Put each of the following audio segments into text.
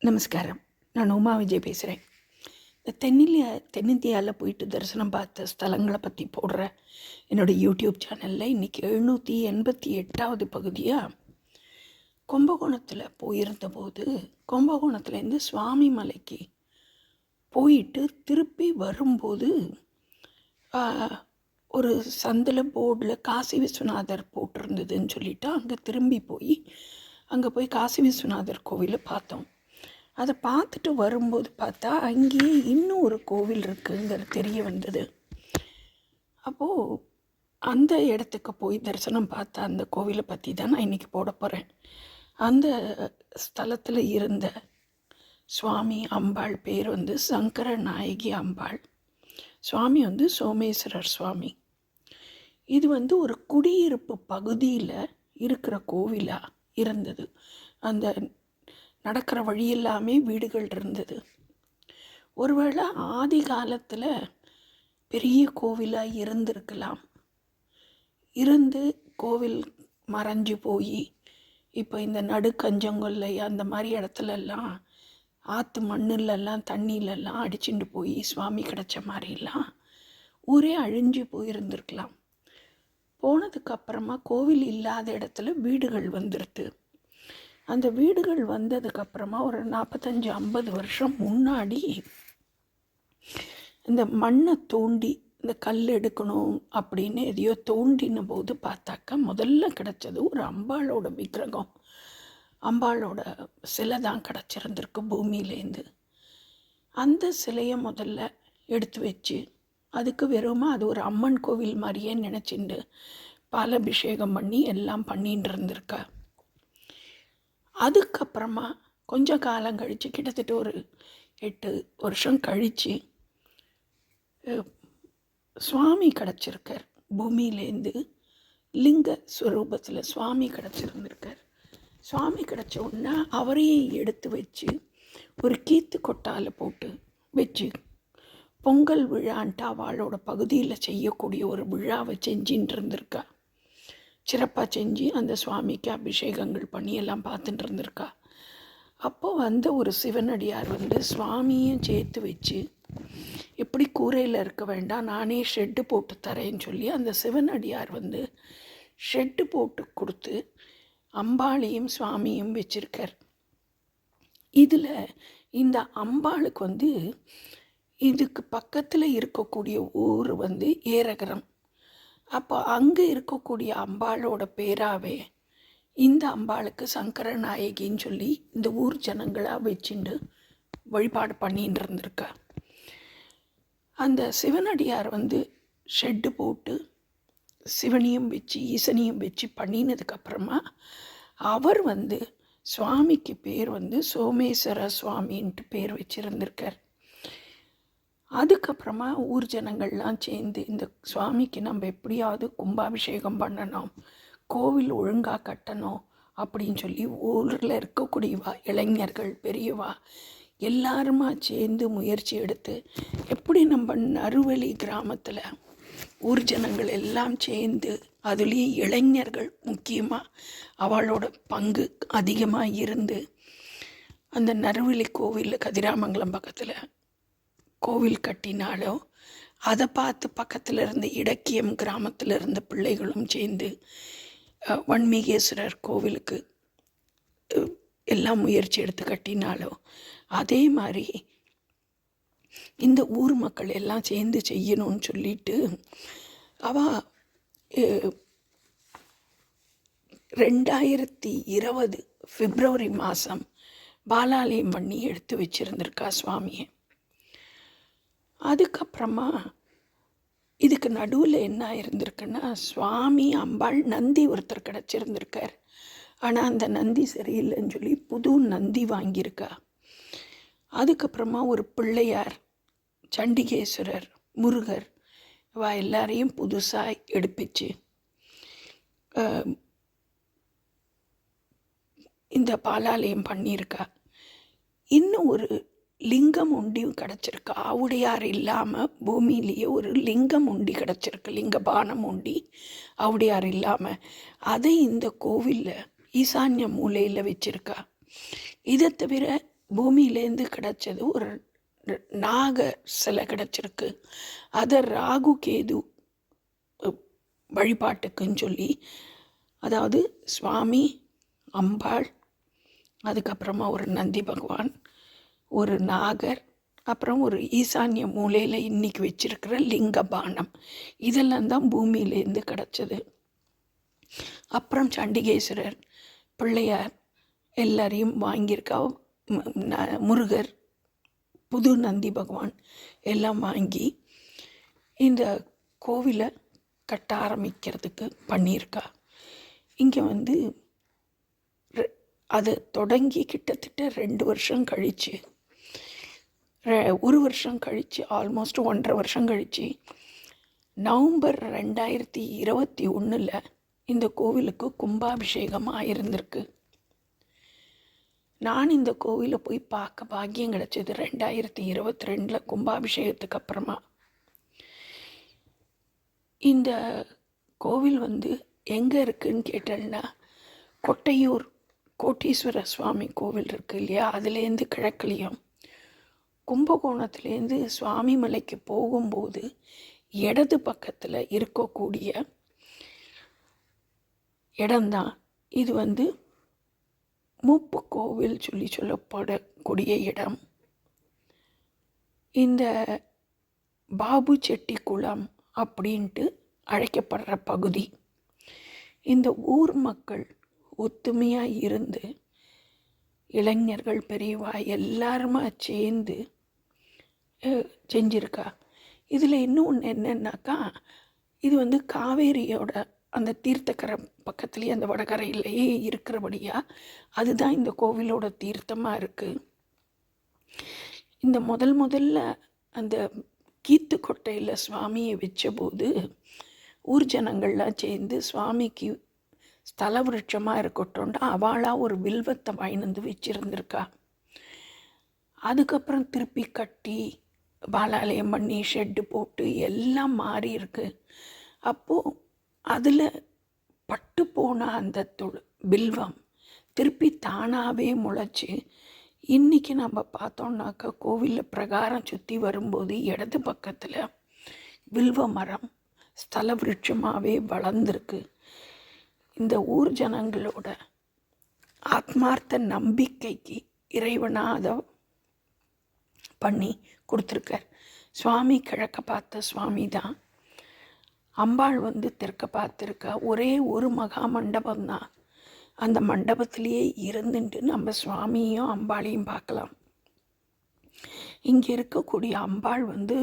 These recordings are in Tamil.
நமஸ்காரம். நான் உமா விஜய் பேசுகிறேன். இந்த தென்னிந்தியாவில் போயிட்டு தரிசனம் பார்த்த ஸ்தலங்களை பற்றி போடுற என்னோடய யூடியூப் சேனலில் இன்றைக்கி 788வது பகுதியாக கும்பகோணத்தில் போயிருந்தபோது, கும்பகோணத்துலேருந்து சுவாமி மலைக்கு போயிட்டு திருப்பி வரும்போது ஒரு சந்தில் போர்டில் காசி விஸ்வநாதர் போட்டிருந்ததுன்னு சொல்லிவிட்டு அங்கே திரும்பி போய் காசி விஸ்வநாதர் கோவிலை பார்த்தோம். அதை பார்த்துட்டு வரும்போது பார்த்தா அங்கேயே இன்னும் ஒரு கோவில் இருக்குங்கிறது தெரிய வந்தது. அப்போது அந்த இடத்துக்கு போய் தரிசனம் பார்த்த அந்த கோவிலை பற்றி தான் நான் இன்றைக்கி போட போகிறேன். அந்த ஸ்தலத்தில் இருந்த சுவாமி அம்பாள் பேர் சங்கர நாயகி அம்பாள். சுவாமி சோமேஸ்வரர் சுவாமி. இது ஒரு குடியிருப்பு பகுதியில் இருக்கிற கோவிலாக இருந்தது. அந்த நடக்கிற வழி எல்லாமே வீடுகள் இருந்தது. ஒருவேளை ஆதி காலத்தில் பெரிய கோவிலாக இருந்திருக்கலாம். இருந்து கோவில் மறைஞ்சு போய் இப்போ இந்த நடுக்கஞ்சங்கொல்லை அந்த மாதிரி இடத்துலலாம் ஆற்று மண்ணிலெல்லாம் தண்ணியிலெல்லாம் அடிச்சுட்டு போய் சுவாமி கிடச்ச மாதிரிலாம் ஊரே அழிஞ்சு போயிருந்திருக்கலாம். போனதுக்கப்புறமா கோவில் இல்லாத இடத்துல வீடுகள் வந்துடுது. அந்த வீடுகள் வந்ததுக்கப்புறமா ஒரு 45-50 வருஷம் முன்னாடி இந்த மண்ணை தோண்டி இந்த கல் எடுக்கணும் அப்படின்னு எதையோ தோண்டின போது பார்த்தாக்கா முதல்ல கிடச்சது ஒரு அம்பாளோட விக்கிரகம். அம்பாளோட சிலை தான் கிடச்சிருந்துருக்கு பூமியிலேருந்து. அந்த சிலையை முதல்ல எடுத்து வச்சு அதுக்கு வெறுமா அது ஒரு அம்மன் கோவில் மாதிரியே நினச்சிண்டு பாலாபிஷேகம் பண்ணி எல்லாம் பண்ணிட்டு இருந்திருக்கா. அதுக்கப்புறமா கொஞ்சம் காலம் கழித்து, கிட்டத்தட்ட ஒரு 8 வருஷம் கழித்து சுவாமி கிடச்சிருக்கார். பூமியிலேருந்து லிங்க ஸ்வரூபத்தில் சுவாமி கிடச்சிருந்திருக்கார். சுவாமி கிடச்ச உடனே அவரையும் எடுத்து வச்சு ஒரு கீத்து கொட்டால் போட்டு வச்சு பொங்கல் விழான்ட்டு அவளோட பகுதியில் செய்யக்கூடிய ஒரு விழாவை செஞ்சின்னு இருந்திருக்கா. சிறப்பாக செஞ்சு அந்த சுவாமிக்கு அபிஷேகங்கள் பண்ணி எல்லாம் பார்த்துட்டு இருந்திருக்கா. அப்போது ஒரு சிவனடியார் சுவாமியும் சேர்த்து வச்சு எப்படி கூரையில் இருக்க வேண்டாம், நானே ஷெட்டு போட்டு தரேன்னு சொல்லி அந்த சிவனடியார் ஷெட்டு போட்டு கொடுத்து அம்பாளையும் சுவாமியும் வச்சிருக்கார். இதில் இந்த அம்பாளுக்கு இதுக்கு பக்கத்தில் இருக்கக்கூடிய ஊர் ஏரகரம். அப்போ அங்கே இருக்கக்கூடிய அம்பாளோட பேராவே இந்த அம்பாளுக்கு சங்கர நாயகின்னு சொல்லி இந்த ஊர் ஜனங்களாக வச்சுட்டு வழிபாடு பண்ணின்னு இருந்திருக்கா. அந்த சிவனடியார் ஷெட்டு போட்டு சிவனையும் வச்சு ஈசனையும் வச்சு பண்ணினதுக்கப்புறமா அவர் சுவாமிக்கு பேர் சோமேஸ்வர சுவாமின்ட்டு பேர் வச்சுருந்திருக்கார். அதுக்கப்புறமா ஊர் ஜனங்கள்லாம் சேர்ந்து இந்த சுவாமிக்கு நம்ம எப்படியாவது கும்பாபிஷேகம் பண்ணணும், கோவில் ஒழுங்காக கட்டணும் அப்படின்னு சொல்லி ஊரில் இருக்கக்கூடியவா, இளைஞர்கள், பெரியவா எல்லாருமா சேர்ந்து முயற்சி எடுத்து எப்படி நம்ம நறுவலி கிராமத்தில் ஊர் ஜனங்கள் எல்லாம் சேர்ந்து, அதுலேயும் இளைஞர்கள் முக்கியமாக அவளோட பங்கு அதிகமாக இருந்து அந்த நறுவலி கோவில் கதிராமங்கலம் பக்கத்தில் கோவில் கட்டினாலோ அதை பார்த்து பக்கத்தில் இருந்த இடக்கியம் கிராமத்தில் இருந்த பிள்ளைகளும் சேர்ந்து வன்மீகேஸ்வரர் கோவிலுக்கு எல்லாம் முயற்சி எடுத்து கட்டினாலோ அதே மாதிரி இந்த ஊர் மக்கள் எல்லாம் சேர்ந்து செய்யணும்னு சொல்லிட்டு அவள் 2020 பிப்ரவரி மாதம் பாலாலயம் பண்ணி எடுத்து வச்சுருந்துருக்கா சுவாமியை. அதுக்கப்புறமா இதுக்கு நடுவில் என்ன இருந்திருக்குன்னா, சுவாமி அம்பாள் நந்தி ஒருத்தர் கிடச்சிருந்திருக்கார். ஆனால் அந்த நந்தி சரியில்லைன்னு சொல்லி புது நந்தி வாங்கியிருக்கா. அதுக்கப்புறமா ஒரு பிள்ளையார், சண்டிகேஸ்வரர், முருகர் எல்லாரையும் புதுசாக எடுப்பிச்சு இந்த பாலாலயம் பண்ணியிருக்கா. இன்னும் ஒரு லிங்கம் உண்டி கிடச்சிருக்கு. ஆவுடையார் இல்லாமல் பூமியிலேயே ஒரு லிங்கம் உண்டி கிடச்சிருக்கு, லிங்கபானம் உண்டி ஆவுடையார் இல்லாமல். அதை இந்த கோவிலில் ஈசான்ய மூலையில் வச்சுருக்கா. இதை தவிர பூமியிலேருந்து கிடச்சது ஒரு நாக சிலை கிடச்சிருக்கு. அதை ராகு கேது வழிபாட்டுக்குன்னு சொல்லி, அதாவது சுவாமி, அம்பாள், அதுக்கப்புறமா ஒரு நந்தி பகவான், ஒரு நாகர், அப்புறம் ஒரு ஈசான்ய மூலையில் இன்றைக்கி வச்சிருக்கிற லிங்க பானம், இதெல்லாம் தான் பூமியிலேருந்து கிடச்சது. அப்புறம் சண்டிகேஸ்வரர், பிள்ளையார் எல்லாரையும் வாங்கியிருக்கா. முருகர், புது நந்தி பகவான் எல்லாம் வாங்கி இந்த கோவிலை கட்ட ஆரம்பிக்கிறதுக்கு பண்ணியிருக்கா. இங்கே வந்து அது தொடங்கி கிட்டத்தட்ட 2 வருஷம் கழித்து, 1 வருஷம் கழித்து, ஆல்மோஸ்ட் 1.5 வருஷம் கழித்து, நவம்பர் 2021 இந்த கோவிலுக்கு கும்பாபிஷேகம் ஆயிருந்திருக்கு. நான் இந்த கோவிலை போய் பார்க்க பாக்கியம் கிடச்சிது 2022 கும்பாபிஷேகத்துக்கு அப்புறமா. இந்த கோவில் வந்து எங்கே இருக்குதுன்னு கேட்டேன்னா, கொட்டையூர் கோட்டீஸ்வர சுவாமி கோவில் இருக்குது இல்லையா, அதுலேருந்து கிழக்குலையும், கும்பகோணத்துலேருந்து சுவாமி மலைக்கு போகும்போது இடது பக்கத்தில் இருக்கக்கூடிய இடம்தான் இது. வந்து மூப்பு கோவில் சொல்லப்படக்கூடிய இடம். இந்த பாபு செட்டி குளம் அப்படின்ட்டு அழைக்கப்படுற பகுதி. இந்த ஊர் மக்கள் ஒத்துமையாக இருந்து, இளைஞர்கள் பெரியவா எல்லாருமா சேர்ந்து செஞ்சுருக்கா. இதில் இன்னொன்று என்னன்னாக்கா, இது வந்து காவேரியோட அந்த தீர்த்தக்கரை பக்கத்துலேயே, அந்த வடகரையிலேயே இருக்கிறபடியாக அதுதான் இந்த கோவிலோட தீர்த்தமாக இருக்குது. இந்த முதல்ல அந்த கீத்துக்கொட்டையில் சுவாமியை வச்சபோது ஊர் ஜனங்கள்லாம் சேர்ந்து சுவாமிக்கு ஸ்தல விருட்சமாக இருக்கட்டும்டா அவளாக ஒரு வில்வத்தை வாங்கிட்டு வச்சுருந்துருக்கா. அதுக்கப்புறம் திருப்பி கட்டி பாலாலயம் பண்ணி ஷெட்டு போட்டு எல்லாம் மாறி இருக்கு. அப்போது அதில் பட்டு போன அந்த பில்வம் திருப்பி தானாகவே முளைச்சி, இன்றைக்கி நம்ம பார்த்தோம்னாக்கா கோவிலில் பிரகாரம் சுற்றி வரும்போது இடது பக்கத்தில் வில்வ மரம் ஸ்தல விருட்சமாகவே வளர்ந்துருக்கு. இந்த ஊர் ஜனங்களோட ஆத்மார்த்த நம்பிக்கைக்கு இறைவனாக அதை பண்ணி கொடுத்துருக்கார். சுவாமி கிழக்க பார்த்த சுவாமி தான், அம்பாள் வந்து தெற்க பார்த்துருக்கா. ஒரே ஒரு மகா மண்டபம்தான். அந்த மண்டபத்திலேயே இருந்துட்டு நம்ம சுவாமியும் அம்பாளையும் பார்க்கலாம். இங்கே இருக்கக்கூடிய அம்பாள் வந்து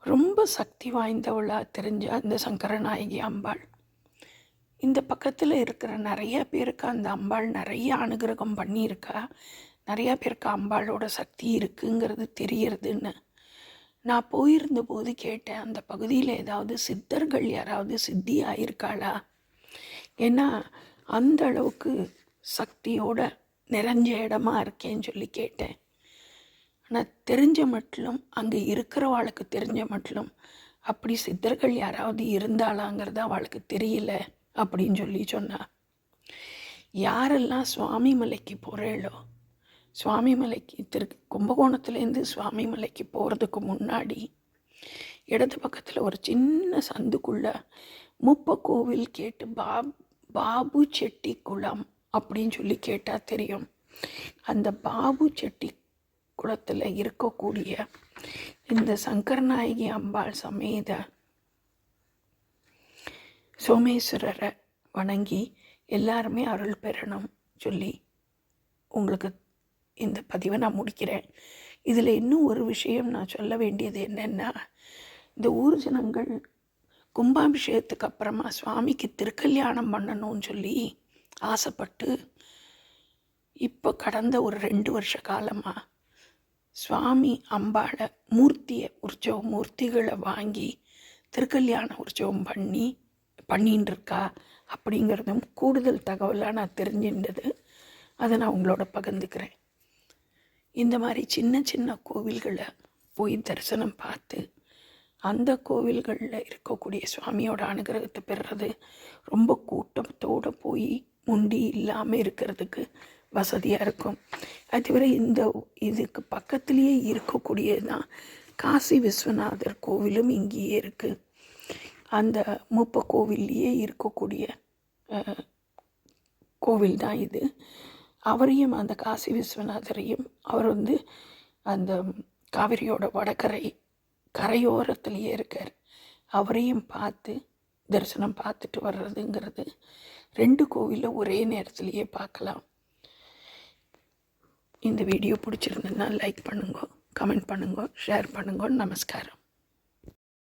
ரொம்ப சக்தி வாய்ந்தவளாக தெரிஞ்ச அந்த சங்கரநாயகி அம்பாள். இந்த பக்கத்தில் இருக்கிற நிறைய பேருக்கு அந்த அம்பாள் நிறைய அனுகிரகம் பண்ணியிருக்கா. நிறையா பேருக்கு அம்பாளோட சக்தி இருக்குங்கிறது தெரியறதுன்னு நான் போயிருந்த போது கேட்டேன், அந்த பகுதியில் ஏதாவது சித்தர்கள் யாராவது சித்தி ஆயிருக்காளா? ஏன்னா அந்த அளவுக்கு சக்தியோட நிறைஞ்ச இடமா இருக்கேன்னு சொல்லி கேட்டேன். ஆனால் தெரிஞ்ச மட்டும், அங்கே இருக்கிறவாளுக்கு தெரிஞ்ச மட்டும், அப்படி சித்தர்கள் யாராவது இருந்தாளாங்கிறது அவளுக்கு தெரியல அப்படின்னு சொல்லி சொன்னா. யாரெல்லாம் சுவாமி மலைக்கு போகிறேளோ, சுவாமி மலைக்கு கும்பகோணத்துலேருந்து சுவாமி மலைக்கு போகிறதுக்கு முன்னாடி இடது பக்கத்தில் ஒரு சின்ன சந்துக்குள்ள முப்ப கோவில் கேட்டு பாபு செட்டி குளம் அப்படின்னு சொல்லி கேட்டால் தெரியும். அந்த பாபு செட்டி குளத்தில் இருக்கக்கூடிய இந்த சங்கரநாயகி அம்பாள் சமேத சோமேஸ்வரரை வணங்கி எல்லாருமே அருள் பெறணும் சொல்லி உங்களுக்கு இந்த பதிவை நான் முடிக்கிறேன். இதில் இன்னும் ஒரு விஷயம் நான் சொல்ல வேண்டியது என்னென்னா, இந்த ஊர் ஜனங்கள் கும்பாபிஷேகத்துக்கு அப்புறமா சுவாமிக்கு திருக்கல்யாணம் பண்ணணும்னு சொல்லி ஆசைப்பட்டு இப்போ கடந்த ஒரு 2 வருஷ காலமாக சுவாமி அம்பாளை மூர்த்திகளை வாங்கி திருக்கல்யாண உற்சவம் பண்ணின்னு இருக்கா. அப்படிங்கிறதும் கூடுதல் தகவலாக நான் தெரிஞ்சின்றது. அதை நான் உங்களோட பகிர்ந்துக்கிறேன். இந்த மாதிரி சின்ன சின்ன கோவில்களை போய் தரிசனம் பார்த்து அந்த கோவில்களில் இருக்கக்கூடிய சுவாமியோட அனுகிரகத்தை பெறுறது ரொம்ப கூட்டத்தோடு போய் முண்டி இல்லாமல் இருக்கிறதுக்கு வசதியாக இருக்கும். அது தவிர இதுக்கு பக்கத்துலேயே இருக்கக்கூடியது தான் காசி விஸ்வநாதர் கோவிலும் இங்கேயே இருக்குது. அந்த கோவில்லையே இருக்கக்கூடிய கோவில் தான் இது. அவரையும், அந்த காசி விஸ்வநாதரையும், அவர் அந்த காவிரியோட கரையோரத்துலேயே இருக்கார். அவரையும் பார்த்து தரிசனம் பார்த்துட்டு வர்றதுங்கிறது 2 கோவிலில் ஒரே நேரத்துலையே பார்க்கலாம். இந்த வீடியோ பிடிச்சிருந்ததுன்னா லைக் பண்ணுங்க, கமெண்ட் பண்ணுங்க, ஷேர் பண்ணுங்க. நமஸ்காரம்.